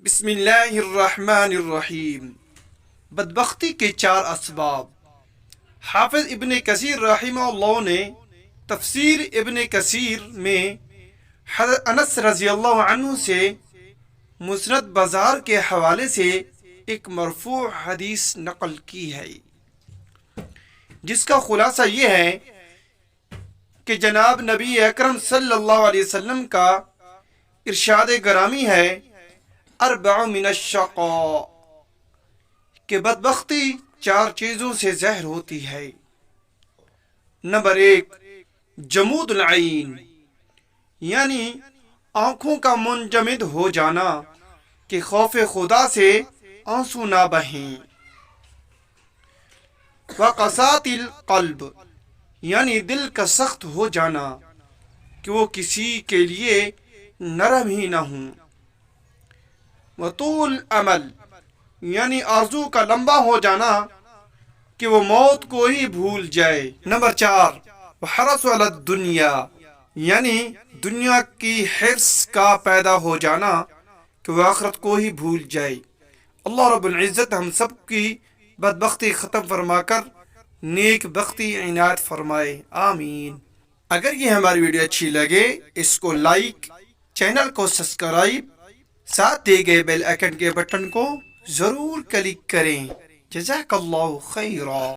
بسم اللہ الرحمن الرحیم۔ بدبختی کے چار اسباب۔ حافظ ابن کثیر رحمہ اللہ نے تفسیر ابن کثیر میں حضرت انس رضی اللہ عنہ سے مسند بازار کے حوالے سے ایک مرفوع حدیث نقل کی ہے، جس کا خلاصہ یہ ہے کہ جناب نبی اکرم صلی اللہ علیہ وسلم کا ارشاد گرامی ہے، اربع من الشقاء، کہ بدبختی چار چیزوں سے ظاہر ہوتی ہے۔ نمبر 1، جمود العین، یعنی آنکھوں کا منجمد ہو جانا کہ خوف خدا سے آنسو نہ بہیں۔ وقسات القلب، یعنی دل کا سخت ہو جانا کہ وہ کسی کے لیے نرم ہی نہ ہوں۔ وطول عمل، یعنی آرزو کا لمبا ہو جانا کہ وہ موت کو ہی بھول جائے۔ نمبر 4، وحرص علی الدنیا، یعنی دنیا کی حرص کا پیدا ہو جانا کہ وہ آخرت کو ہی بھول جائے۔ اللہ رب العزت ہم سب کی بدبختی ختم فرما کر نیک بختی عنایت فرمائے، آمین۔ اگر یہ ہماری ویڈیو اچھی لگے اس کو لائک، چینل کو سبسکرائب، ساتھ دیے گئے بیل آئیکن کے بٹن کو ضرور کلک کریں۔ جزاک اللہ خیرا۔